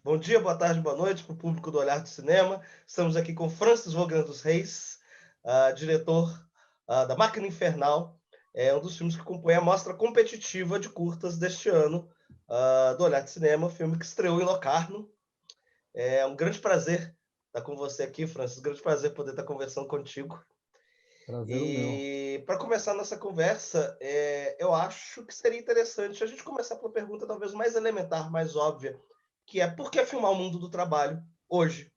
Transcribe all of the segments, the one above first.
Bom dia, boa tarde, boa noite para o público do Olhar do Cinema. Estamos aqui com Francis Vaughan dos Reis, diretor da Máquina Infernal, um dos filmes que compõe a mostra competitiva de curtas deste ano do Olhar do Cinema, filme que estreou em Locarno. É um grande prazer estar com você aqui, Francis, grande prazer poder estar conversando contigo. Prazer o meu. E para começar a nossa conversa, eu acho que seria interessante a gente começar pela pergunta talvez mais elementar, mais óbvia, que é por que filmar o mundo do trabalho hoje,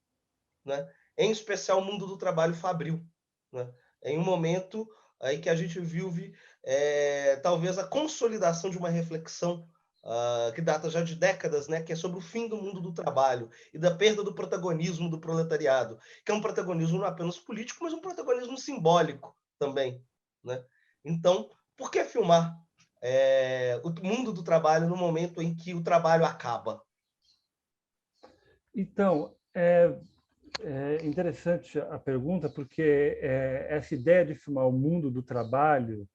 né? Em especial o mundo do trabalho fabril, né? Em um momento aí que a gente vive talvez a consolidação de uma reflexão que data já de décadas, né? Que é sobre o fim do mundo do trabalho e da perda do protagonismo do proletariado, que é um protagonismo não apenas político, mas um protagonismo simbólico também, né? Então, por que filmar o mundo do trabalho no momento em que o trabalho acaba? Então, é interessante a pergunta, porque essa ideia de filmar o mundo do trabalho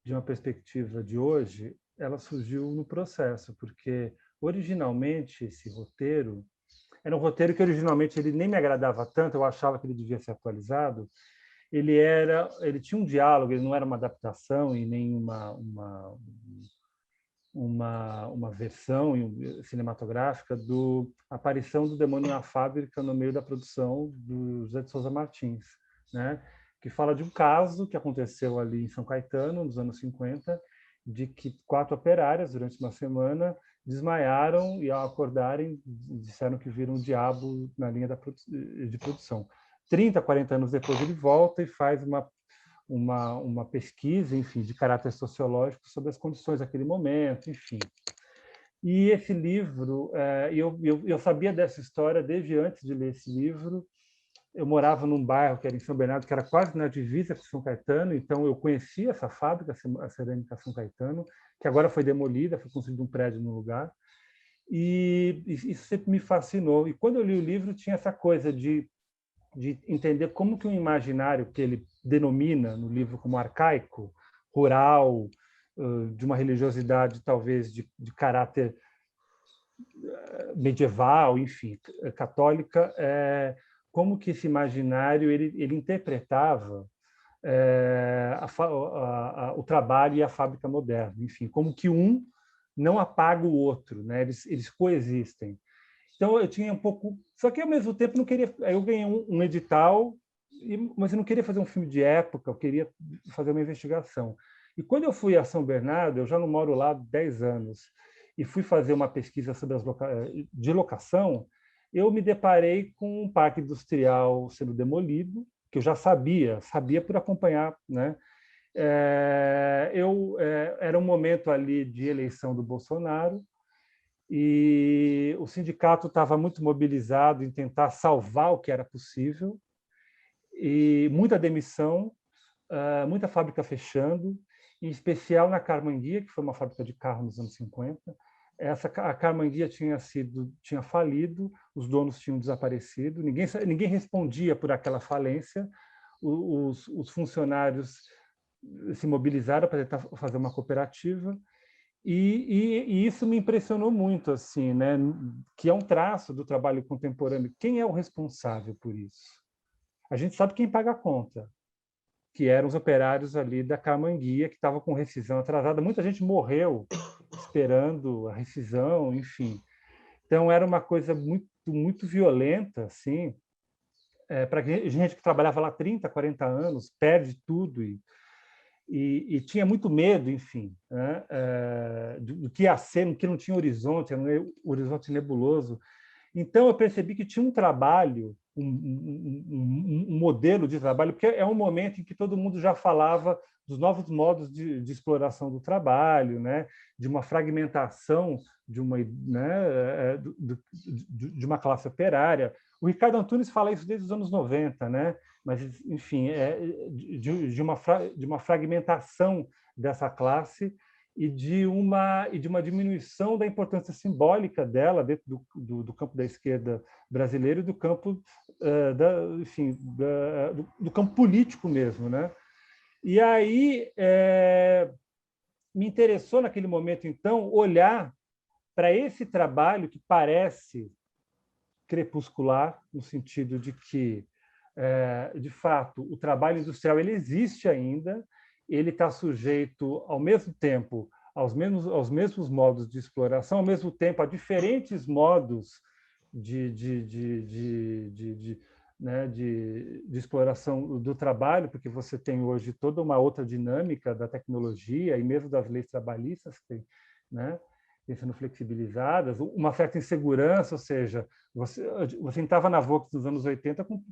de uma perspectiva de hoje, ela surgiu no processo, porque originalmente esse roteiro era um roteiro que originalmente ele nem me agradava tanto, eu achava que ele devia ser atualizado. Ele tinha um diálogo, ele não era uma adaptação e nem uma versão cinematográfica do aparição do demônio na fábrica no meio da produção do José de Souza Martins, né? Que fala de um caso que aconteceu ali em São Caetano, nos anos 50, de que 4 operárias, durante uma semana, desmaiaram e, ao acordarem, disseram que viram o diabo na linha de produção. 30, 40 anos depois, ele volta e faz uma pesquisa, enfim, de caráter sociológico sobre as condições daquele momento, enfim. E esse livro, eu sabia dessa história desde antes de ler esse livro. Eu morava num bairro que era em São Bernardo, que era quase na divisa com São Caetano, então eu conhecia essa fábrica, a Cerâmica São Caetano, que agora foi demolida, foi construído um prédio no lugar. E isso sempre me fascinou. E quando eu li o livro, tinha essa coisa de entender como que um imaginário que ele denomina no livro como arcaico, rural, de uma religiosidade talvez de caráter medieval, enfim, católica, como que esse imaginário ele interpretava o trabalho e a fábrica moderna, enfim, como que um não apaga o outro, né? Eles coexistem. Então eu tinha um pouco, só que ao mesmo tempo não queria. Aí eu ganhei um edital, mas eu não queria fazer um filme de época, eu queria fazer uma investigação. E quando eu fui a São Bernardo, eu já não moro lá há 10 anos, e fui fazer uma pesquisa sobre de locação, eu me deparei com um parque industrial sendo demolido, que eu já sabia por acompanhar, né? Era um momento ali de eleição do Bolsonaro, e o sindicato estava muito mobilizado em tentar salvar o que era possível, e muita demissão, muita fábrica fechando, em especial na Carmanguia, que foi uma fábrica de carro nos anos 50. A Carmanguia tinha falido, os donos tinham desaparecido, ninguém respondia por aquela falência, os funcionários se mobilizaram para tentar fazer uma cooperativa. E isso me impressionou muito, assim, né? Que é um traço do trabalho contemporâneo. Quem é o responsável por isso? A gente sabe quem paga a conta, que eram os operários ali da Camanguia, que estavam com rescisão atrasada. Muita gente morreu esperando a rescisão, enfim. Então, era uma coisa muito, muito violenta, assim, para gente que trabalhava lá 30, 40 anos, perde tudo e tinha muito medo, enfim, né, do que ia ser, que não tinha horizonte, era um horizonte nebuloso. Então, eu percebi que tinha um trabalho, um modelo de trabalho, porque é um momento em que todo mundo já falava dos novos modos de exploração do trabalho, né, de uma fragmentação né, de uma classe operária. O Ricardo Antunes fala isso desde os anos 90, né? Mas, enfim, de uma fragmentação dessa classe e de uma diminuição da importância simbólica dela dentro do campo da esquerda brasileiro e do campo do campo político mesmo, né? E aí me interessou naquele momento então olhar para esse trabalho que parece crepuscular, no sentido de que, de fato, o trabalho industrial ele existe ainda, ele está sujeito, ao mesmo tempo, aos mesmos modos de exploração, ao mesmo tempo a diferentes modos de exploração do trabalho, porque você tem hoje toda uma outra dinâmica da tecnologia e mesmo das leis trabalhistas que tem, né, sendo flexibilizadas, uma certa insegurança, ou seja, você entrava na Vox nos anos 80 com,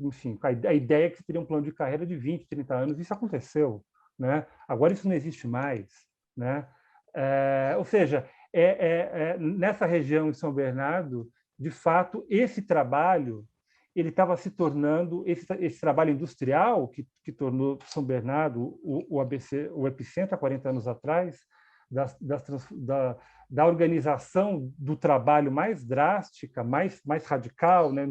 enfim, com a ideia que você teria um plano de carreira de 20, 30 anos, isso aconteceu, né? Agora isso não existe mais, né? Ou seja, nessa região em São Bernardo, de fato, esse trabalho ele estava se tornando, esse trabalho industrial que tornou São Bernardo o ABC, o epicentro há 40 anos atrás, da organização do trabalho mais drástica, mais radical, né?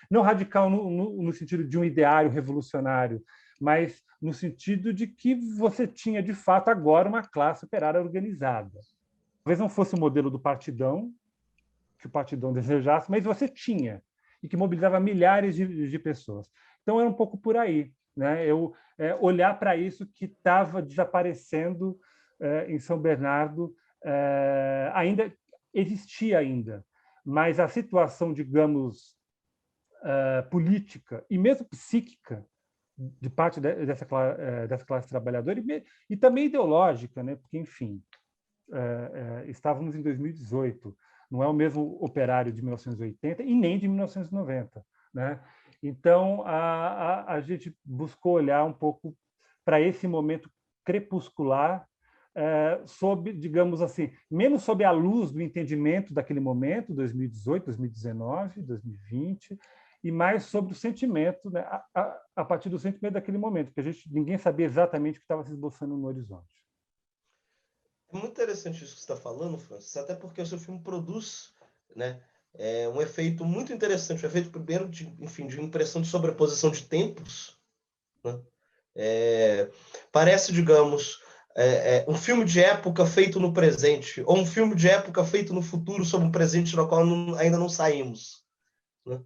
Não radical no sentido de um ideário revolucionário, mas no sentido de que você tinha, de fato, agora uma classe operária organizada. Talvez não fosse o modelo do partidão, que o partidão desejasse, mas você tinha, e que mobilizava milhares de pessoas. Então, era um pouco por aí, né? Olhar para isso que estava desaparecendo em São Bernardo, ainda existia ainda, mas a situação, digamos, política e mesmo psíquica de parte dessa classe trabalhadora e também ideológica, né? Porque, enfim, estávamos em 2018, não é o mesmo operário de 1980 e nem de 1990, né? Então, a gente buscou olhar um pouco para esse momento crepuscular, sob, digamos assim, menos sob a luz do entendimento daquele momento, 2018, 2019, 2020, e mais sobre o sentimento, né? A partir do sentimento daquele momento, que ninguém sabia exatamente o que estava se esboçando no horizonte. É muito interessante isso que você está falando, Francis, até porque o seu filme produz, né, um efeito muito interessante, um efeito primeiro de impressão de sobreposição de tempos, né? Parece, digamos, um filme de época feito no presente, ou um filme de época feito no futuro sobre um presente no qual ainda não saímos, né?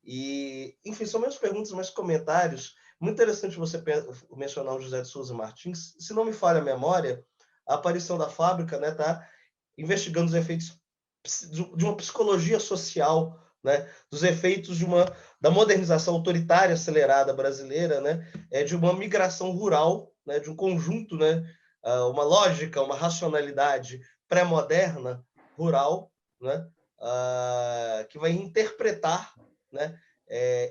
E, enfim, são menos perguntas, mais comentários. Muito interessante você mencionar o José de Souza Martins. Se não me falha a memória, a aparição da fábrica, né, tá investigando os efeitos de uma psicologia social, né, dos efeitos da modernização autoritária acelerada brasileira, né, de uma migração rural, né, de um conjunto, né, uma lógica, uma racionalidade pré-moderna rural, né, que vai interpretar, né,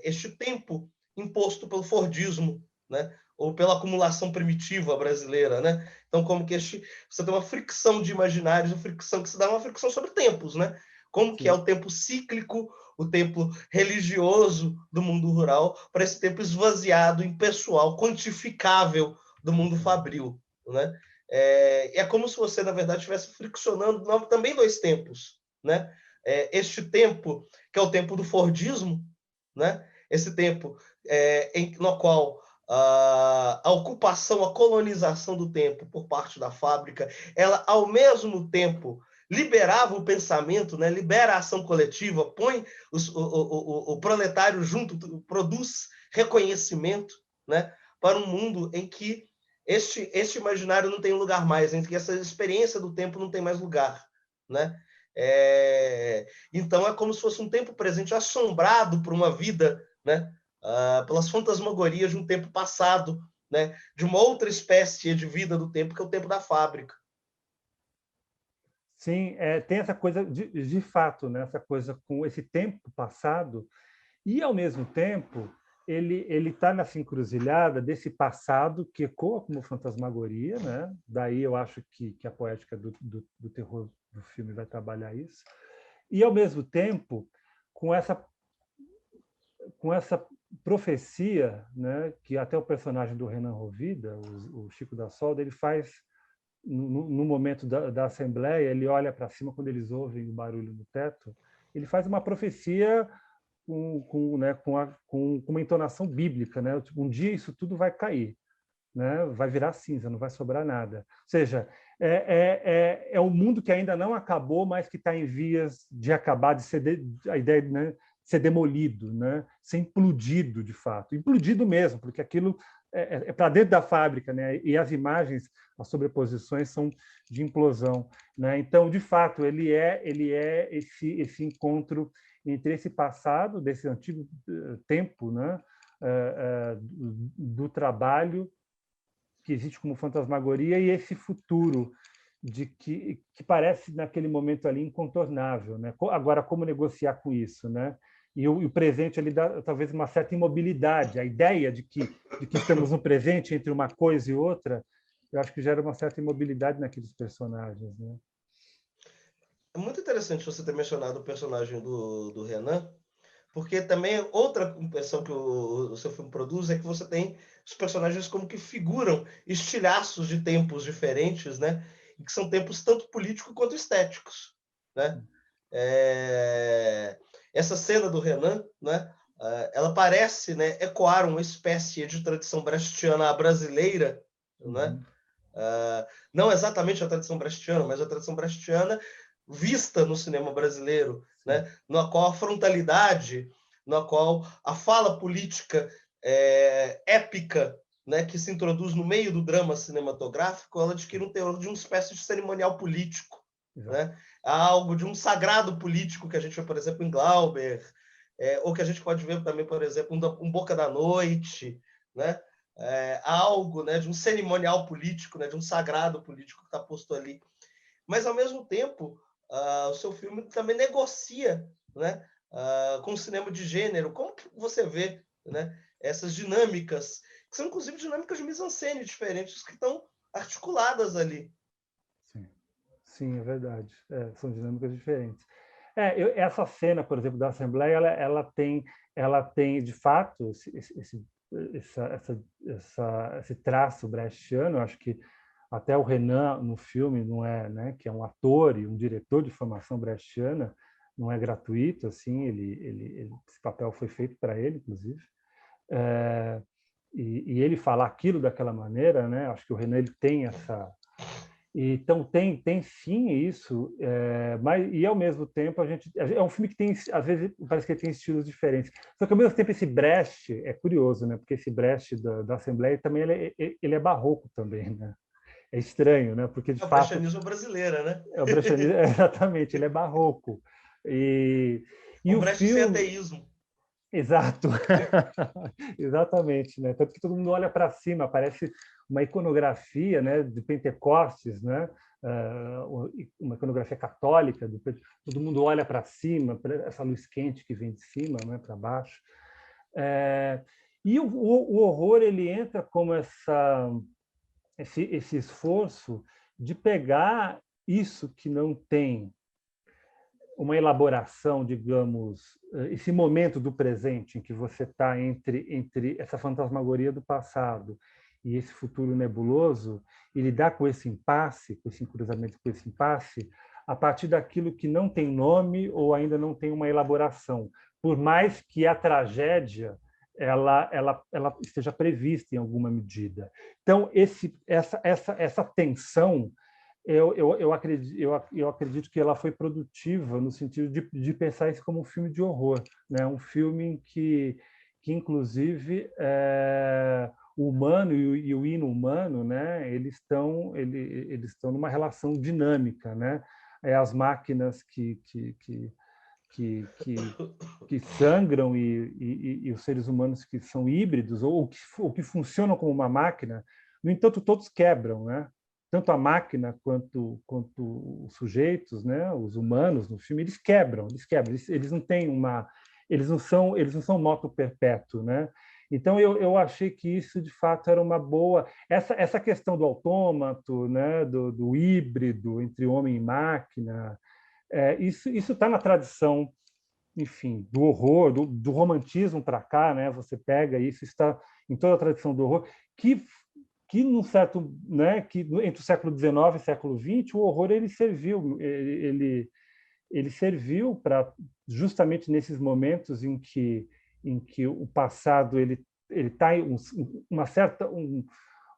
este tempo imposto pelo Fordismo, né, ou pela acumulação primitiva brasileira, né? Então, como que você tem uma fricção de imaginários, uma fricção que se dá uma fricção sobre tempos, né? Como que é o tempo cíclico, o tempo religioso do mundo rural, para esse tempo esvaziado, impessoal, quantificável do mundo fabril, né? É como se você, na verdade, estivesse friccionando também dois tempos, né? Este tempo, que é o tempo do Fordismo, né? Esse tempo no qual a ocupação, a colonização do tempo por parte da fábrica, ela, ao mesmo tempo, liberava o pensamento, né? Libera a ação coletiva, põe o proletário junto, produz reconhecimento, né? Para um mundo em que este imaginário não tem lugar mais, em que essa experiência do tempo não tem mais lugar, né? Então é como se fosse um tempo presente assombrado por uma vida, né? Pelas fantasmagorias de um tempo passado, né? De uma outra espécie de vida do tempo, que é o tempo da fábrica. Sim, tem essa coisa de fato, né? Essa coisa com esse tempo passado e, ao mesmo tempo, ele está nessa encruzilhada desse passado que ecoa como fantasmagoria, né? Daí eu acho que a poética do terror do filme vai trabalhar isso. E, ao mesmo tempo, com essa profecia, né, que até o personagem do Renan Rovida, o Chico da Solda, ele faz no momento da assembleia, ele olha para cima quando eles ouvem o barulho no teto, ele faz uma profecia com uma entonação bíblica, né? Tipo, um dia isso tudo vai cair, né? Vai virar cinza, não vai sobrar nada. Ou seja, é um mundo que ainda não acabou, mas que está em vias de acabar, de ser a ideia, né, ser demolido, né? Ser implodido, de fato. Implodido mesmo, porque aquilo para dentro da fábrica, né? E as imagens, as sobreposições são de implosão, né? Então, de fato, ele é esse encontro entre esse passado, desse antigo tempo, né? Do trabalho que existe como fantasmagoria e esse futuro de que parece naquele momento ali incontornável, né? Agora como negociar com isso, né? E o presente ali dá talvez uma certa imobilidade, a ideia de que estamos no presente entre uma coisa e outra, eu acho que gera uma certa imobilidade naqueles personagens, né? É muito interessante você ter mencionado o personagem do Renan, porque também outra impressão que o seu filme produz é que você tem os personagens como que figuram estilhaços de tempos diferentes, né? E que são tempos tanto políticos quanto estéticos, né? Essa cena do Renan, né? Ela parece, né, ecoar uma espécie de tradição brechtiana brasileira, né? Uhum. Não exatamente a tradição brechtiana, mas a tradição brechtiana vista no cinema brasileiro, Sim. né? Na qual a frontalidade, na qual a fala política épica, né, que se introduz no meio do drama cinematográfico, ela adquire um teor de uma espécie de cerimonial político, Exato. né? Algo de um sagrado político que a gente vê, por exemplo, em Glauber, ou que a gente pode ver também, por exemplo, um Boca da Noite, né? Algo, né, de um cerimonial político, né, de um sagrado político que está posto ali. Mas, ao mesmo tempo, o seu filme também negocia, né, com o cinema de gênero. Como que você vê, né, essas dinâmicas, que são, inclusive, dinâmicas de mise-en-scène diferentes, que estão articuladas ali? Sim, sim, é verdade. São dinâmicas diferentes. Essa cena, por exemplo, da Assembleia, ela tem de fato esse traço brechtiano. Eu acho que até o Renan no filme não é, né, que é um ator e um diretor de formação brechtiana, não é gratuito, assim, esse papel foi feito para ele, inclusive. É, e ele falar aquilo daquela maneira, né? Acho que o Renan ele tem essa. Então tem sim isso, mas e ao mesmo tempo a gente é um filme que tem às vezes parece que ele tem estilos diferentes. Só que ao mesmo tempo esse Brecht é curioso, né? Porque esse Brecht da Assembleia também ele é barroco também, né? É estranho, né? Porque de É o fato brechtianismo brasileiro, né? é o brechtianismo, exatamente, ele é barroco. E Um o Brecht sem filme, ateísmo. exato, exatamente, né? Tanto que todo mundo olha para cima, parece uma iconografia, né, de Pentecostes, né? Uma iconografia católica, todo mundo olha para cima, essa luz quente que vem de cima, né, para baixo. E o horror ele entra como esse esforço de pegar isso que não tem uma elaboração, digamos, esse momento do presente em que você está entre essa fantasmagoria do passado e esse futuro nebuloso, e lidar com esse impasse, com esse cruzamento, com esse impasse, a partir daquilo que não tem nome ou ainda não tem uma elaboração, por mais que a tragédia ela esteja prevista em alguma medida. Então, essa tensão eu acredito que ela foi produtiva no sentido de pensar isso como um filme de horror, né? Um filme em que inclusive, o humano e o ino-humano, né? Eles estão numa relação dinâmica, né? As máquinas que, que, que sangram e os seres humanos que são híbridos ou que funcionam como uma máquina, no entanto, todos quebram, né? Tanto a máquina quanto os sujeitos, né? Os humanos no filme, eles quebram. Eles não têm eles não são moto perpétuo, né? Então eu achei que isso de fato era uma boa essa questão do autômato, né? Do híbrido entre homem e máquina, isso está na tradição, enfim, do horror, do romantismo para cá, né? Você pega isso, está em toda a tradição do horror, que num certo, né? Que entre o século XIX e o século XX, o horror ele serviu para justamente nesses momentos em que o passado ele está uma certa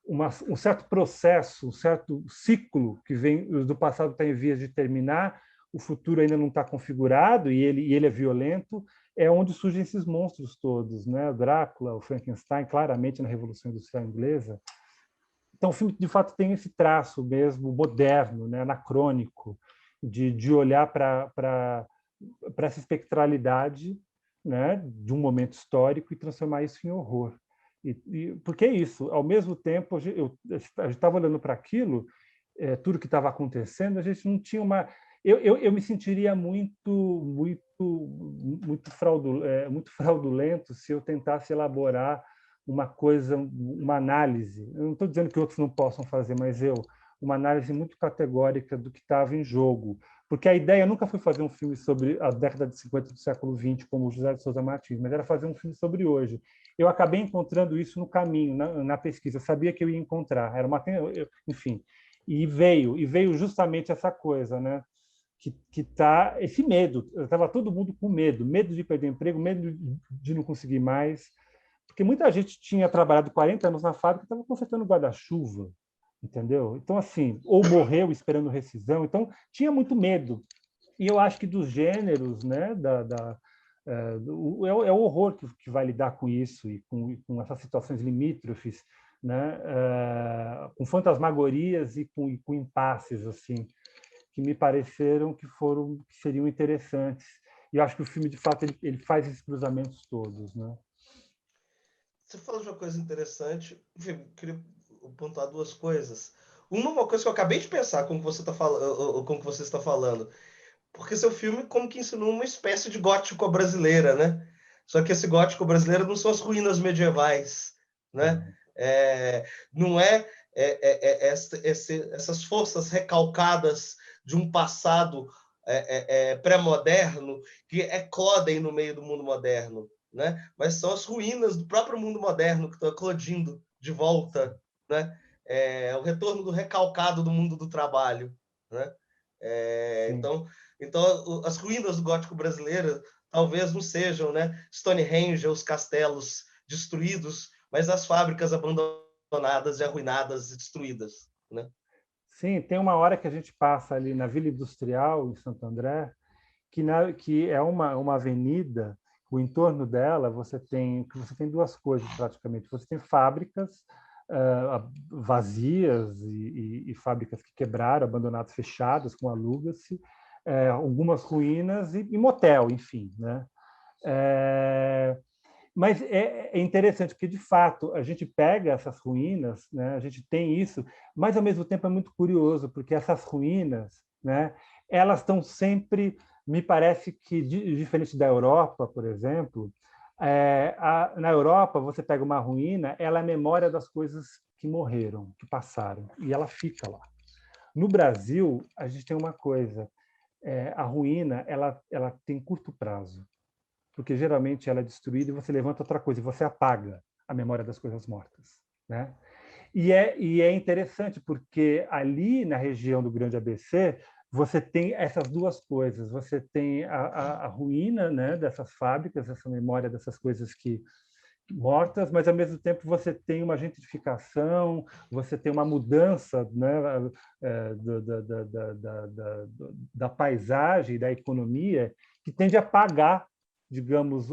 um certo processo, um certo ciclo que vem do passado está em vias de terminar, o futuro ainda não está configurado e ele é violento, é onde surgem esses monstros todos, né? O Drácula, o Frankenstein, claramente na Revolução Industrial Inglesa. Então, o filme, de fato, tem esse traço mesmo moderno, né? Anacrônico, de olhar para essa espectralidade, né? De um momento histórico e transformar isso em horror. Porque é isso, ao mesmo tempo, a gente estava olhando para aquilo, tudo que estava acontecendo, a gente não tinha uma... Eu me sentiria muito fraudulento se eu tentasse elaborar uma coisa, uma análise. Eu não estou dizendo que outros não possam fazer, mas uma análise muito categórica do que estava em jogo. Porque a ideia nunca foi fazer um filme sobre a década de 50 do século XX, como o José de Souza Martins, mas era fazer um filme sobre hoje. Eu acabei encontrando isso no caminho, na pesquisa. Eu sabia que eu ia encontrar. Enfim, e veio justamente essa coisa, né? Que tá esse medo. Estava todo mundo com medo de perder emprego, medo de não conseguir mais, porque muita gente tinha trabalhado 40 anos na fábrica e estava consertando guarda-chuva, entendeu? Então, assim, ou morreu esperando rescisão, então tinha muito medo. E eu acho que dos gêneros, né, é o horror que vai lidar com isso e com essas situações limítrofes, né, com fantasmagorias e com impasses, assim, que me pareceram que seriam interessantes. E eu acho que o filme, de fato, ele faz esses cruzamentos todos, né? Você falou de uma coisa interessante. Enfim, queria pontuar duas coisas. Uma coisa que eu acabei de pensar com o que você está falando. Porque seu filme como que ensinou uma espécie de gótico brasileira, né? Só que esse gótico brasileiro não são as ruínas medievais, né? Não essas forças recalcadas de um passado pré-moderno que eclodem no meio do mundo moderno, né? Mas são as ruínas do próprio mundo moderno que estão eclodindo de volta, né? O retorno do recalcado do mundo do trabalho, né? Então, as ruínas do gótico brasileiro talvez não sejam, né, Stonehenge, os castelos destruídos, mas as fábricas abandonadas e arruinadas e destruídas, né? Sim, tem uma hora que a gente passa ali na Vila Industrial, em Santo André, que é uma avenida, o entorno dela você tem duas coisas praticamente. Você tem fábricas vazias e fábricas que quebraram, abandonadas, fechadas, com aluga-se, algumas ruínas e motel, enfim, né? Mas é interessante, porque, de fato, a gente pega essas ruínas, né? A gente tem isso, mas, ao mesmo tempo, é muito curioso, porque essas ruínas, né? Elas estão sempre, me parece que, diferente da Europa, por exemplo, na Europa, você pega uma ruína, ela é a memória das coisas que morreram, que passaram, e ela fica lá. No Brasil, a gente tem uma coisa, a ruína ela tem curto prazo, porque geralmente ela é destruída e você levanta outra coisa, e você apaga a memória das coisas mortas, né? E é interessante, porque ali na região do Grande ABC, você tem essas duas coisas. Você tem a ruína, né, dessas fábricas, essa memória dessas coisas que mortas, mas, ao mesmo tempo, você tem uma gentrificação, você tem uma mudança, né, da paisagem, da economia, que tende a apagar, digamos,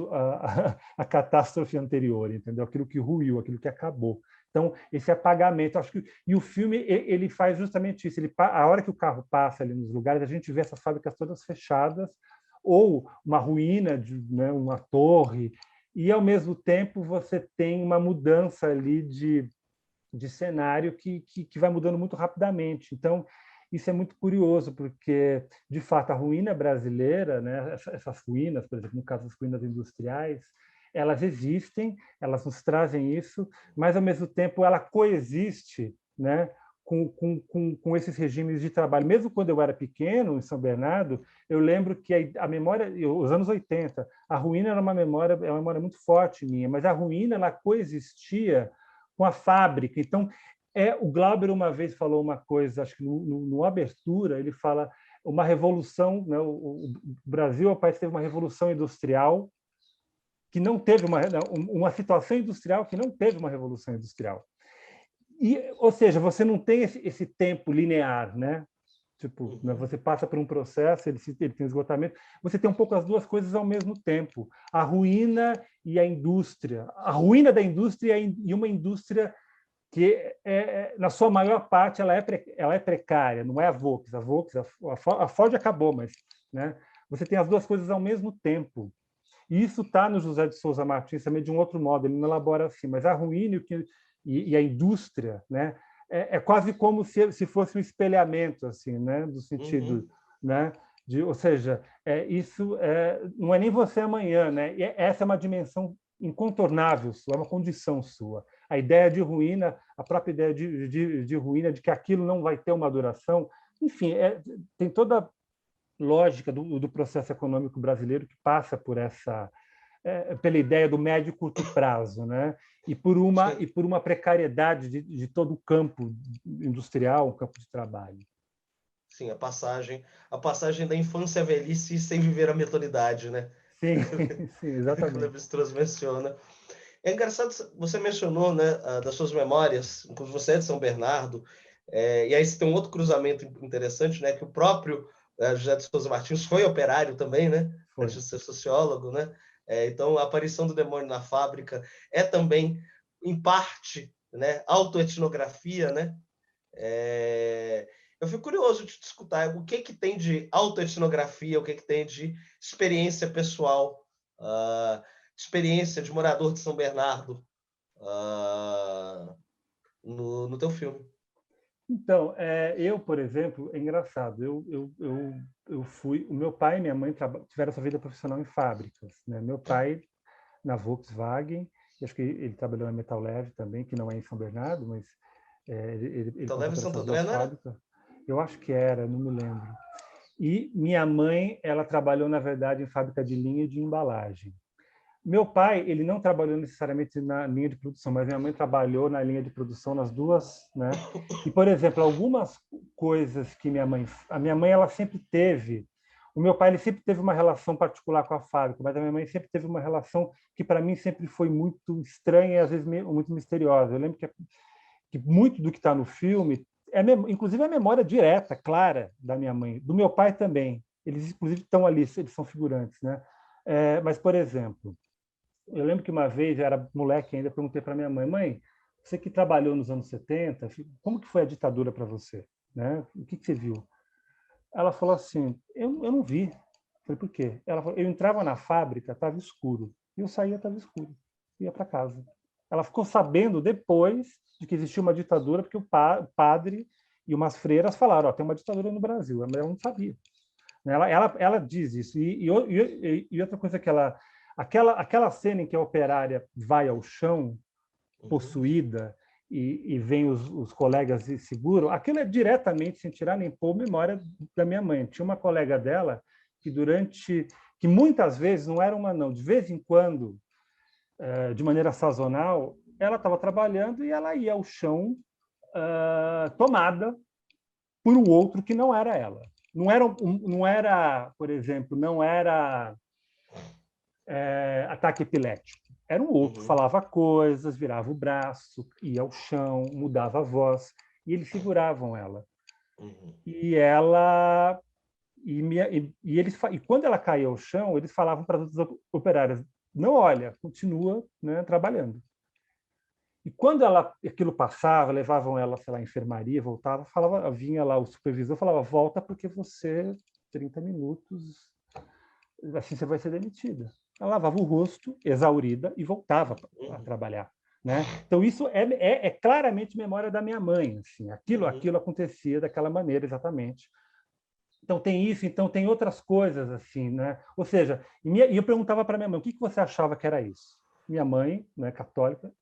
a catástrofe anterior, entendeu? Aquilo que ruiu, aquilo que acabou. Então, esse apagamento, acho que... E o filme, ele faz justamente isso. A hora que o carro passa ali nos lugares, a gente vê essas fábricas todas fechadas, ou uma ruína, né, uma torre, e, ao mesmo tempo, você tem uma mudança ali de cenário que vai mudando muito rapidamente. Então, isso é muito curioso, porque, de fato, a ruína brasileira, né, essas ruínas, por exemplo, no caso das ruínas industriais, elas existem, elas nos trazem isso, mas, ao mesmo tempo, ela coexiste, né, com esses regimes de trabalho. Mesmo quando eu era pequeno, em São Bernardo, eu lembro que a memória, os anos 80, a ruína era uma memória muito forte minha, mas a ruína ela coexistia com a fábrica. Então, o Glauber uma vez falou uma coisa, acho que no Abertura, ele fala uma revolução, né? O Brasil é o país que teve uma revolução industrial que não teve uma situação industrial que não teve uma revolução industrial. Ou seja, você não tem esse tempo linear, né? Tipo, né, você passa por um processo, ele tem esgotamento. Você tem um pouco as duas coisas ao mesmo tempo. A ruína e a indústria. A ruína da indústria e uma indústria que, na sua maior parte, ela é precária. Não é a Volks. A Ford acabou, mas, né, você tem as duas coisas ao mesmo tempo. E isso está no José de Souza Martins também de um outro modo. Ele não elabora assim, mas a ruína e a indústria, né, é quase como se fosse um espelhamento, assim, né, do sentido, né, ou seja, isso não é nem você amanhã, né? E essa é uma dimensão incontornável sua, é uma condição sua. A ideia de ruína, a própria ideia de ruína, de que aquilo não vai ter uma duração, enfim, tem toda lógica do processo econômico brasileiro que passa por pela ideia do médio e curto prazo, né? E por uma precariedade de todo o campo industrial, o campo de trabalho. Sim, a passagem da infância à velhice sem viver a maturidade, né? Sim, sim, Que o exatamente. Levi-Strauss menciona. É engraçado, você mencionou, né, das suas memórias, inclusive você é de São Bernardo, e aí você tem um outro cruzamento interessante, né, que o próprio José de Souza Martins foi operário também, né, Foi. antes de ser sociólogo, né? Então, a aparição do demônio na fábrica é também, em parte, né, autoetnografia, né? Eu fico curioso de te escutar o que tem de autoetnografia, o que tem de experiência pessoal, experiência de morador de São Bernardo, no teu filme. Então, eu, por exemplo, é engraçado. Eu fui. O meu pai e minha mãe tiveram essa vida profissional em fábricas, né? Meu pai na Volkswagen, acho que ele trabalhou na Metal Leve também, que não é em São Bernardo, mas ele Então, passou leva por Santo essas André, duas não era? fábricas. Eu acho que era, não me lembro. E minha mãe, ela trabalhou, na verdade, em fábrica de linha e de embalagem. Meu pai, ele não trabalhou necessariamente na linha de produção, mas minha mãe trabalhou na linha de produção nas duas, né? E, por exemplo, algumas coisas que a minha mãe, ela sempre teve, o meu pai, ele sempre teve uma relação particular com a fábrica, mas a minha mãe sempre teve uma relação que, para mim, sempre foi muito estranha e, às vezes, muito misteriosa. Eu lembro que muito do que está no filme, inclusive a memória direta, clara, da minha mãe, do meu pai também. Eles, inclusive, estão ali, eles são figurantes, né? Mas, por exemplo, eu lembro que uma vez, eu era moleque ainda, perguntei para minha mãe, você que trabalhou nos anos 70, como que foi a ditadura para você? Né? O que você viu? Ela falou assim, eu não vi. Eu falei, por quê? Ela falou, eu entrava na fábrica, estava escuro. E eu saía, estava escuro. Ia para casa. Ela ficou sabendo depois de que existia uma ditadura, porque o padre e umas freiras falaram, tem uma ditadura no Brasil. Mas ela não sabia. Ela diz isso. E outra coisa que aquela cena em que a operária vai ao chão, possuída, e vem os colegas e seguram, aquilo é diretamente, sem tirar nem pôr, memória da minha mãe. Tinha uma colega dela que muitas vezes, não era uma não, de vez em quando, de maneira sazonal, ela estava trabalhando e ela ia ao chão tomada por um outro que não era ela. Não era, por exemplo, não era ataque epilético. Era um outro, falava coisas, virava o braço, ia ao chão, mudava a voz, e eles seguravam ela. E ela e quando ela caía ao chão, eles falavam para as outras operárias: não olha, continua, né, trabalhando. E quando aquilo passava, levavam ela, sei lá, à enfermaria, voltava, vinha lá o supervisor, falava: volta porque você 30 minutos, assim você vai ser demitida. Ela lavava o rosto, exaurida, e voltava a trabalhar. Né? Então, isso é claramente memória da minha mãe. Assim, aquilo acontecia daquela maneira, exatamente. Então, tem isso, então tem outras coisas. Assim, né? Ou seja, e eu perguntava para minha mãe, o que você achava que era isso? Minha mãe, né, católica,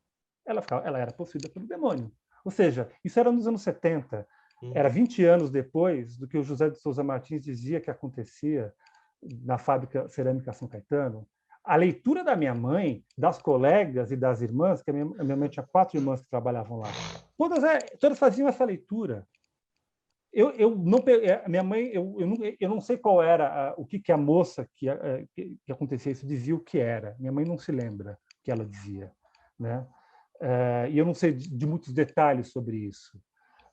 ela era possuída pelo demônio. Ou seja, isso era nos anos 70. Era 20 anos depois do que o José de Souza Martins dizia que acontecia na fábrica cerâmica São Caetano. A leitura da minha mãe, das colegas e das irmãs, que a minha mãe tinha 4 irmãs que trabalhavam lá, todas faziam essa leitura. Eu não, minha mãe, eu não sei qual era o que a moça que acontecia isso dizia o que era. Minha mãe não se lembra o que ela dizia, né? E eu não sei de muitos detalhes sobre isso,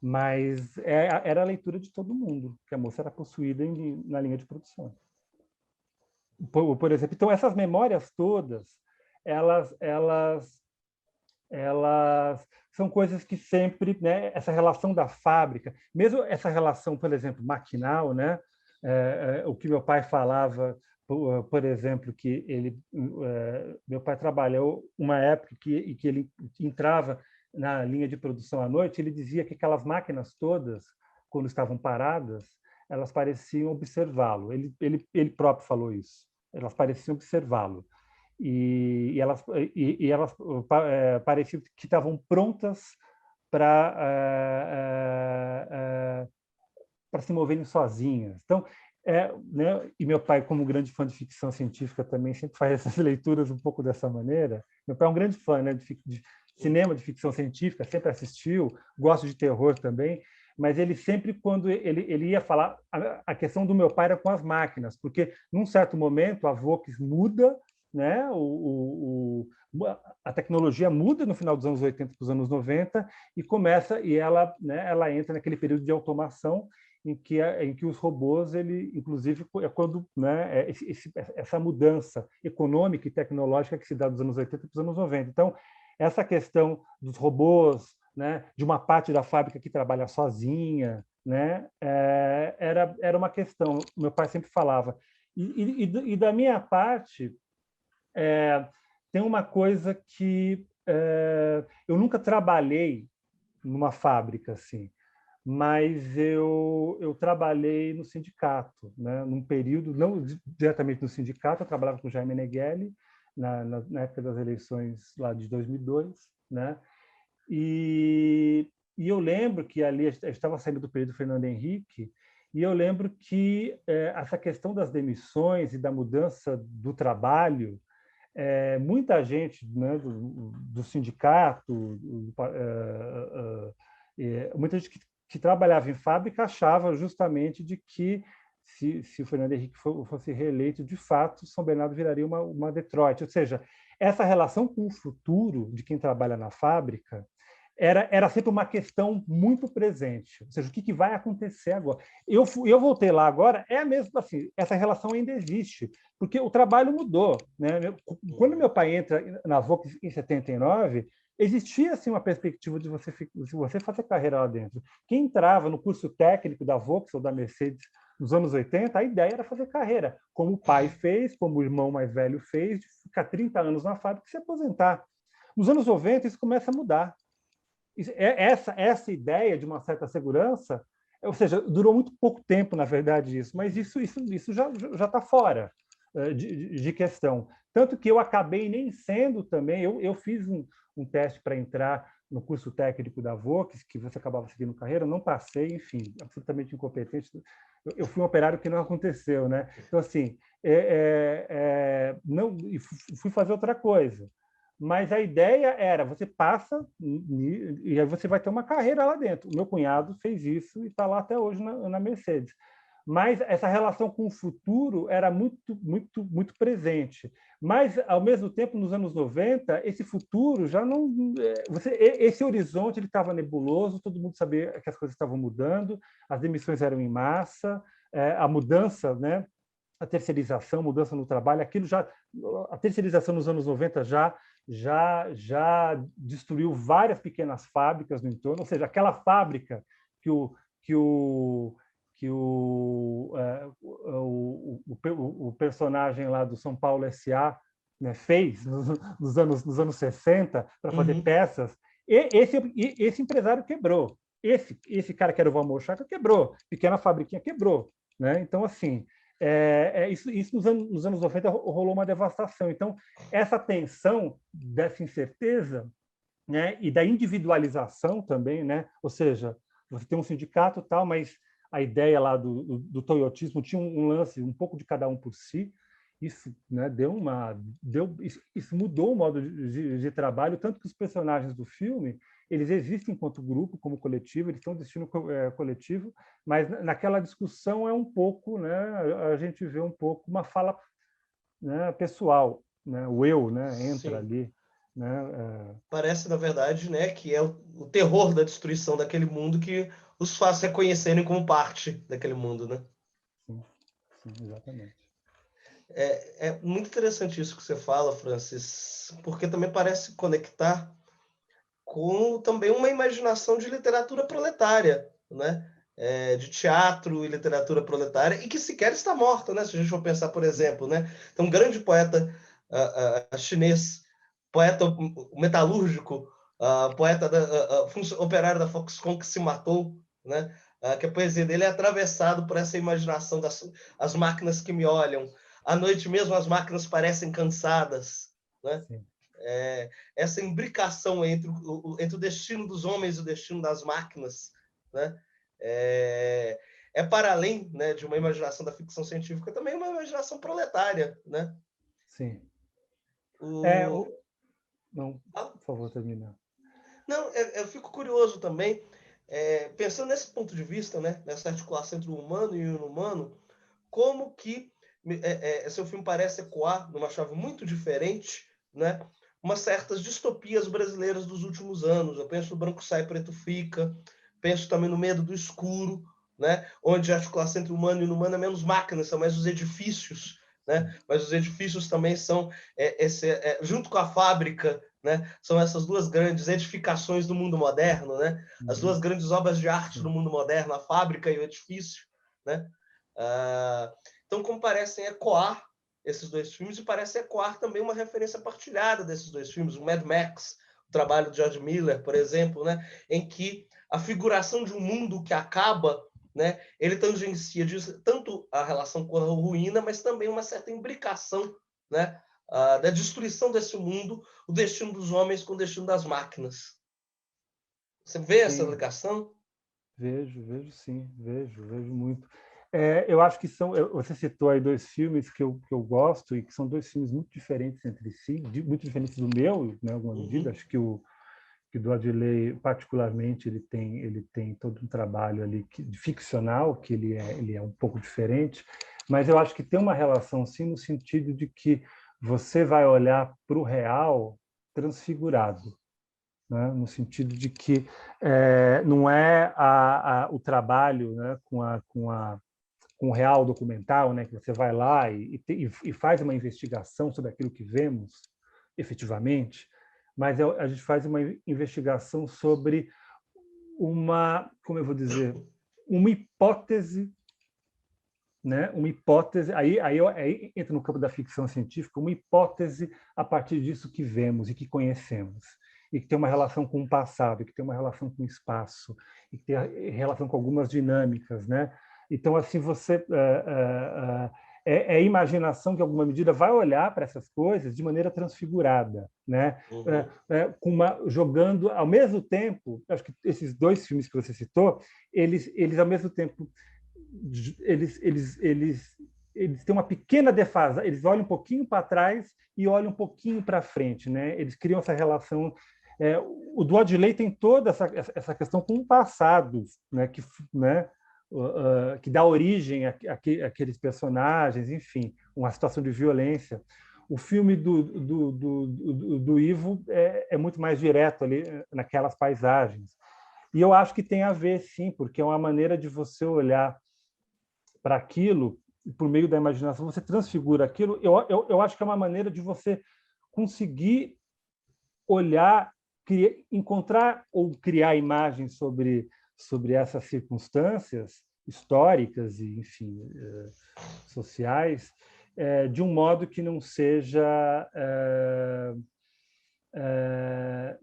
mas era a leitura de todo mundo, que a moça era possuída na linha de produção. Por exemplo, então essas memórias todas, elas são coisas que sempre, né, essa relação da fábrica, mesmo essa relação, por exemplo, maquinal, né, o que meu pai falava, por exemplo, que meu pai trabalhou uma época que ele entrava na linha de produção à noite, ele dizia que aquelas máquinas todas, quando estavam paradas, elas pareciam observá-lo. Ele próprio falou isso. Elas pareciam observá-lo. E elas pareciam que estavam prontas para se moverem sozinhas. Então, né, e meu pai, como grande fã de ficção científica, também sempre faz essas leituras um pouco dessa maneira. Meu pai é um grande fã, né, de cinema, de ficção científica, sempre assistiu, gosta de terror também, mas ele sempre, quando ele ia falar, a questão do meu pai era com as máquinas, porque num certo momento a Vox muda, né, a tecnologia muda no final dos anos 80 para os anos 90 e começa, e ela entra naquele período de automação em que os robôs, inclusive, é quando, né, essa mudança econômica e tecnológica que se dá dos anos 80 para os anos 90. Então, essa questão dos robôs, né, de uma parte da fábrica que trabalha sozinha, né, era uma questão. Meu pai sempre falava. E da minha parte, tem uma coisa que eu nunca trabalhei numa fábrica assim, mas eu trabalhei no sindicato, né? Num período, não diretamente no sindicato, eu trabalhava com o Jaime Meneghelli na época das eleições lá de 2002, né? E eu lembro que ali a gente estava saindo do período Fernando Henrique, e eu lembro que essa questão das demissões e da mudança do trabalho, muita gente, né, do sindicato, muita gente que trabalhava em fábrica achava justamente de que se o Fernando Henrique fosse reeleito, de fato, São Bernardo viraria uma Detroit. Ou seja, essa relação com o futuro de quem trabalha na fábrica era sempre uma questão muito presente. Ou seja, o que vai acontecer agora? Eu voltei lá agora, mesmo assim, essa relação ainda existe, porque o trabalho mudou, né? Quando meu pai entra na Vox em 79, existia assim uma perspectiva de você fazer carreira lá dentro. Quem entrava no curso técnico da Vox ou da Mercedes nos anos 80, a ideia era fazer carreira, como o pai fez, como o irmão mais velho fez, de ficar 30 anos na fábrica e se aposentar. Nos anos 90, isso começa a mudar. Essa ideia de uma certa segurança, ou seja, durou muito pouco tempo, na verdade, isso, mas isso já está fora de questão. Tanto que eu acabei nem sendo também, eu fiz um teste para entrar no curso técnico da Vox, que você acabava seguindo carreira, não passei, enfim, absolutamente incompetente. Eu fui um operário que não aconteceu, né? Então, assim, não, fui fazer outra coisa. Mas a ideia era, você passa e aí você vai ter uma carreira lá dentro. O meu cunhado fez isso e está lá até hoje na Mercedes. Mas essa relação com o futuro era muito, muito, muito presente. Mas, ao mesmo tempo, nos anos 90, esse futuro já não... esse horizonte estava nebuloso, todo mundo sabia que as coisas estavam mudando, as demissões eram em massa, a mudança, né? A terceirização, mudança no trabalho, a terceirização nos anos 90 já destruiu várias pequenas fábricas no entorno, ou seja, aquela fábrica que o personagem lá do São Paulo S.A., né, fez nos anos 60 para fazer peças, esse empresário quebrou. Esse cara que era o Valmor Chacra quebrou, pequena fabriquinha quebrou. Né? Então, assim, isso nos anos 90 rolou uma devastação. Então, essa tensão dessa incerteza, né, e da individualização também, né? Ou seja, você tem um sindicato tal, mas a ideia lá do toyotismo tinha um lance um pouco de cada um por si. Isso, né, isso mudou o modo de trabalho, tanto que os personagens do filme eles existem enquanto grupo, como coletivo, eles estão destino coletivo, mas naquela discussão é um pouco, né, a gente vê um pouco uma fala, né, pessoal, né, o eu, né, entra ali. né? Parece, na verdade, né, que é o terror da destruição daquele mundo que os faz reconhecerem como parte daquele mundo, né? Sim, sim, exatamente. É muito interessante isso que você fala, Francis, porque também parece conectar com também uma imaginação de literatura proletária, né? De teatro e literatura proletária, e que sequer está morta, né? Se a gente for pensar, por exemplo, né? Tem um grande poeta chinês, poeta metalúrgico, poeta operário da Foxconn que se matou, né? Que a poesia dele é atravessado por essa imaginação das as máquinas que me olham. À noite mesmo as máquinas parecem cansadas, né? Sim. Essa imbricação entre o destino dos homens e o destino das máquinas, né? Para além, né, de uma imaginação da ficção científica, também uma imaginação proletária, né? Sim. O... Não, por favor, termina. Não, eu fico curioso também, pensando nesse ponto de vista, né, nessa articulação entre o humano e o inumano, como que seu filme parece ecoar numa chave muito diferente, né? Umas certas distopias brasileiras dos últimos anos. Eu penso no Branco Sai, Preto Fica, penso também no Medo do Escuro, né? Onde a articulação entre humano e inumano é menos máquinas, são mais os edifícios, né? Mas os edifícios também são, junto com a fábrica, né? São essas duas grandes edificações do mundo moderno, né? As duas grandes obras de arte do mundo moderno, a fábrica e o edifício, né? Então, como parecem ecoar esses dois filmes, e parece ecoar também uma referência partilhada desses dois filmes, o Mad Max, o trabalho de George Miller, por exemplo, né, em que a figuração de um mundo que acaba, né, ele tangencia tanto a relação com a ruína, mas também uma certa imbricação, né, da destruição desse mundo, o destino dos homens com o destino das máquinas. Você vê essa Sim, ligação? vejo sim, vejo muito. Eu acho que você citou aí dois filmes que eu gosto e que são dois filmes muito diferentes entre si, muito diferentes do meu, né, em alguma medida. Acho que o do Adley, particularmente, ele tem todo um trabalho ali ficcional, que ele é um pouco diferente, mas eu acho que tem uma relação, sim, no sentido de que você vai olhar para o real transfigurado, né? No sentido de que não é o trabalho, né, com o real documental, né, que você vai lá e faz uma investigação sobre aquilo que vemos efetivamente, mas a gente faz uma investigação sobre como eu vou dizer, uma hipótese, né? Uma hipótese, aí entra no campo da ficção científica, uma hipótese a partir disso que vemos e que conhecemos, e que tem uma relação com o passado, e que tem uma relação com o espaço, e que tem relação com algumas dinâmicas, né? Então, assim, é a imaginação que, em alguma medida, vai olhar para essas coisas de maneira transfigurada, né? Jogando, ao mesmo tempo, acho que esses dois filmes que você citou, eles ao mesmo tempo eles têm uma pequena defasagem, eles olham um pouquinho para trás e olham um pouquinho para frente, né? Eles criam essa relação. O do Adley tem toda essa questão com o passado, né? Que dá origem àqueles personagens, enfim, uma situação de violência. O filme do Ivo é muito mais direto ali naquelas paisagens. E eu acho que tem a ver, sim, porque é uma maneira de você olhar para aquilo, por meio da imaginação, você transfigura aquilo. Eu acho que é uma maneira de você conseguir olhar, encontrar ou criar imagens sobre essas circunstâncias históricas e, enfim, sociais, de um modo que não seja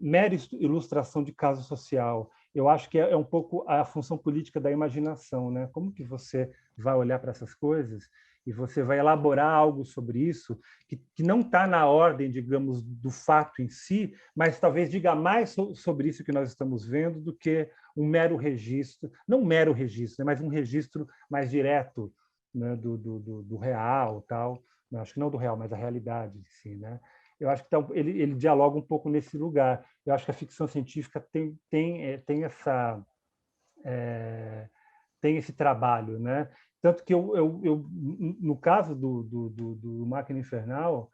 mera ilustração de caso social. Eu acho que é um pouco a função política da imaginação, né? Como que você vai olhar para essas coisas e você vai elaborar algo sobre isso que não está na ordem, digamos, do fato em si, mas talvez diga mais sobre isso que nós estamos vendo do que um mero registro, não um mero registro, né? Mas um registro mais direto, né? do real, tal. Não, acho que não do real, mas da realidade em si, né? Eu acho que ele dialoga um pouco nesse lugar. Eu acho que a ficção científica tem esse trabalho, né? Tanto que no caso do Máquina Infernal,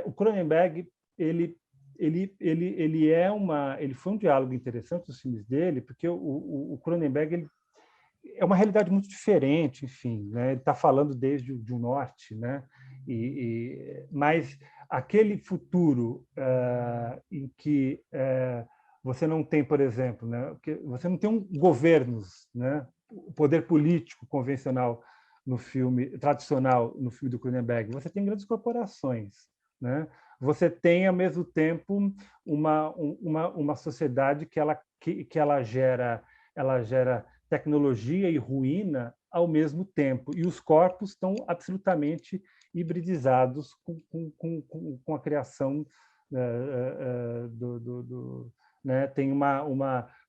o Cronenberg ele foi um diálogo interessante nos filmes dele, porque o Cronenberg é uma realidade muito diferente, enfim, né? Ele está falando desde o norte, né? Mas aquele futuro em que você não tem, por exemplo, né? Você não tem governos, né? O poder político convencional no filme tradicional, no filme do Cronenberg, você tem grandes corporações, né? Você tem ao mesmo tempo uma sociedade que ela gera tecnologia e ruína ao mesmo tempo, e os corpos estão absolutamente hibridizados com a criação né? Tem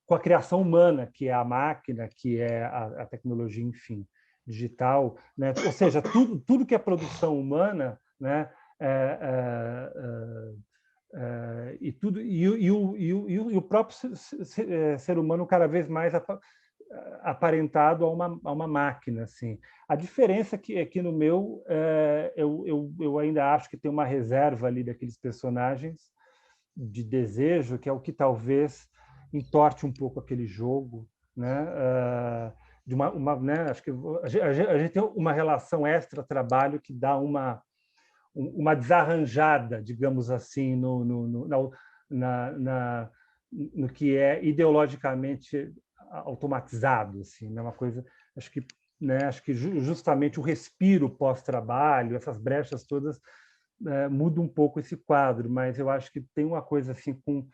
com a criação humana, que é a máquina, que é a tecnologia, enfim, digital, né? Ou seja, tudo que é produção humana, né? O próprio ser humano cada vez mais aparentado a uma máquina, assim. A diferença é que no meu eu ainda acho que tem uma reserva ali daqueles personagens de desejo, que é o que talvez entorte um pouco aquele jogo, né? Né? Acho que a gente tem uma relação extra-trabalho que dá uma desarranjada, digamos assim, no que é ideologicamente automatizado, assim, né? Uma coisa, acho que, né? Acho que justamente o respiro pós-trabalho, essas brechas todas, muda um pouco esse quadro, mas eu acho que tem uma coisa assim com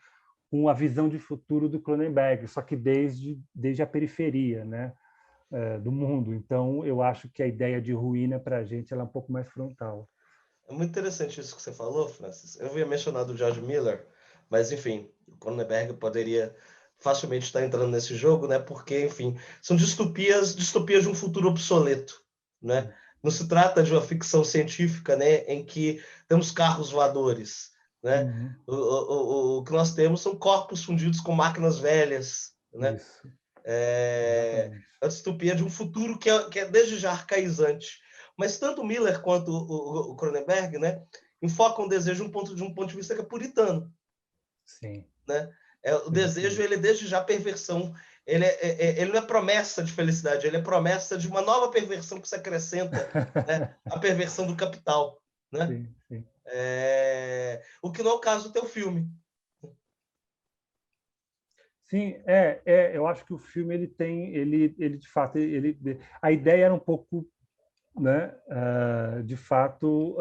a visão de futuro do Cronenberg, só que desde a periferia, né? Do mundo. Então, eu acho que a ideia de ruína para a gente ela é um pouco mais frontal. É muito interessante isso que você falou, Francis. Eu havia mencionado o George Miller, mas, enfim, o Cronenberg poderia facilmente estar entrando nesse jogo, né? Porque, enfim, são distopias de um futuro obsoleto, né? Não se trata de uma ficção científica, né? Em que temos carros voadores, né? Uhum. O que nós temos são corpos fundidos com máquinas velhas, né? Isso. É Exatamente. a distopia de um futuro que é desde já arcaizante. Mas tanto Miller quanto o Cronenberg, né, enfocam o desejo de um ponto de vista que é puritano. Sim. Né? O desejo, Exatamente. ele é desde já perversão. Ele não é promessa de felicidade, ele é promessa de uma nova perversão que se acrescenta, né, a perversão do capital. Né? Sim, sim. O que não é o caso do teu filme. Sim, eu acho que o filme ele de fato, a ideia era um pouco, né, de fato,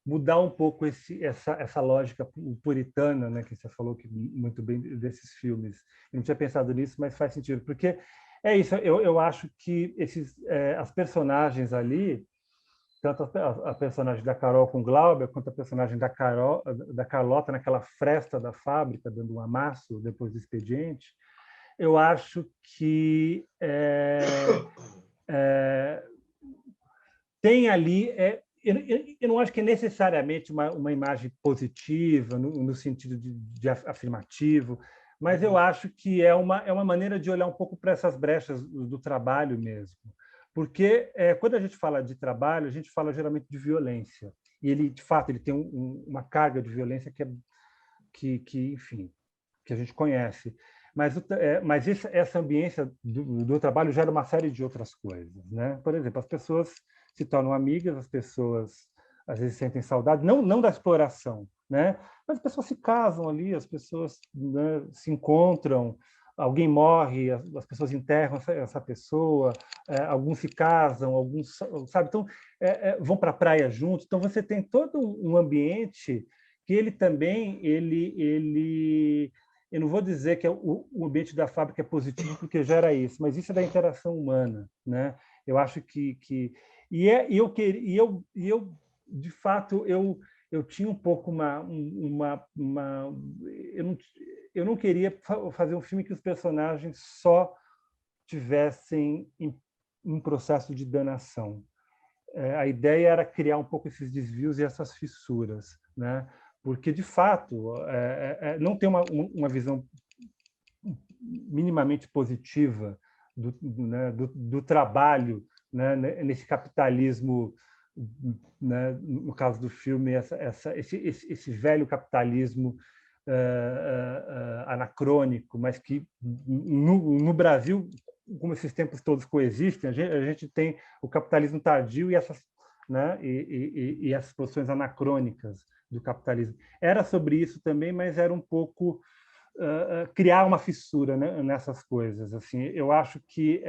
mudar um pouco essa lógica puritana, né, que você falou que muito bem desses filmes. Eu não tinha pensado nisso, mas faz sentido, porque é isso. Eu acho que as personagens ali, tanto a personagem da Carol com Glauber, quanto a personagem da Carlota naquela fresta da fábrica, dando um amasso depois do expediente, eu acho que tem ali... eu não acho que é necessariamente uma imagem positiva, no sentido de afirmativo, mas eu acho que é uma maneira de olhar um pouco para essas brechas do trabalho mesmo. Porque quando a gente fala de trabalho, a gente fala geralmente de violência. E ele, de fato, ele tem uma carga de violência enfim, que a gente conhece. Mas essa ambiência do trabalho gera uma série de outras coisas, né? Por exemplo, as pessoas se tornam amigas, as pessoas às vezes sentem saudade, não da exploração, né? Mas as pessoas se casam ali, as pessoas, né, se encontram, alguém morre, as pessoas enterram essa pessoa, alguns se casam, alguns, sabe? Então, vão para a praia juntos. Então, você tem todo um ambiente que ele também, eu não vou dizer que o ambiente da fábrica é positivo porque gera isso, mas isso é da interação humana, né? Eu acho que eu de fato eu tinha um pouco eu não queria fazer um filme que os personagens só tivessem um processo de danação. A ideia era criar um pouco esses desvios e essas fissuras, né? Porque, de fato, não tem uma visão minimamente positiva do trabalho, né, nesse capitalismo, né, no caso do filme, esse velho capitalismo anacrônico, mas que no Brasil, como esses tempos todos coexistem, a gente tem o capitalismo tardio e essas, né, e essas posições anacrônicas do capitalismo. Era sobre isso também, mas era um pouco criar uma fissura, né, nessas coisas. Assim, eu acho que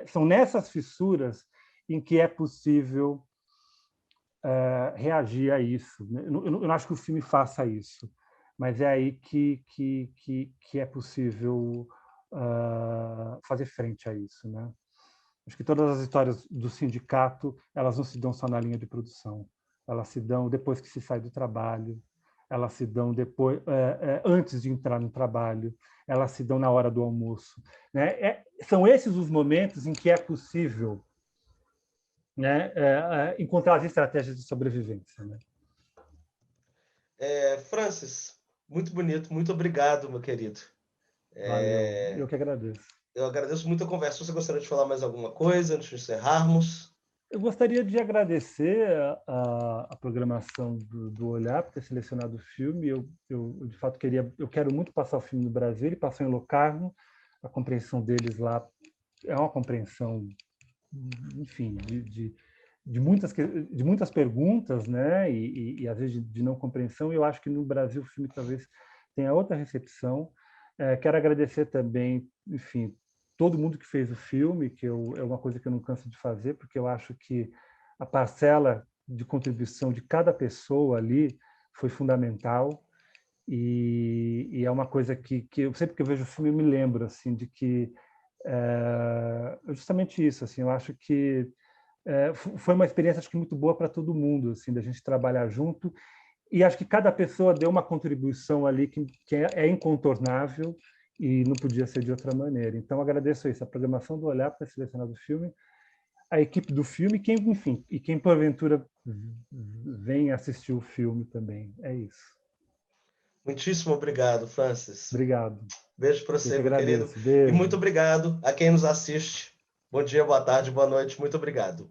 são nessas fissuras em que é possível reagir a isso. Eu não acho que o filme faça isso, mas é aí que é possível fazer frente a isso, né? Acho que todas as histórias do sindicato, elas não se dão só na linha de produção, elas se dão depois que se sai do trabalho, elas se dão depois, antes de entrar no trabalho, elas se dão na hora do almoço, né? São esses os momentos em que é possível, né, encontrar as estratégias de sobrevivência, né? Francis, muito bonito, muito obrigado, meu querido. Valeu, eu que agradeço. Eu agradeço muito a conversa. Você gostaria de falar mais alguma coisa antes de encerrarmos? Eu gostaria de agradecer a programação do Olhar por ter selecionado o filme. Eu de fato eu quero muito passar o filme no Brasil. Ele passou em Locarno. A compreensão deles lá é uma compreensão, enfim, de muitas perguntas, né? E às vezes de não compreensão. E eu acho que no Brasil o filme talvez tenha outra recepção. Quero agradecer também, enfim, todo mundo que fez o filme, que é uma coisa que eu não canso de fazer, porque eu acho que a parcela de contribuição de cada pessoa ali foi fundamental. E é uma coisa que eu sempre que eu vejo o filme eu me lembro assim de que justamente isso, assim, eu acho que foi uma experiência acho que muito boa para todo mundo, assim, da gente trabalhar junto, e acho que cada pessoa deu uma contribuição ali que é incontornável e não podia ser de outra maneira. Então agradeço isso, a programação do Olhar para ter selecionado o filme, a equipe do filme, enfim, e quem porventura vem assistir o filme também. É isso. Muitíssimo obrigado, Francis. Obrigado. Beijo para Eu você, que meu querido. agradeço. E Beijo. muito obrigado a quem nos assiste. Bom dia, boa tarde, boa noite. Muito obrigado.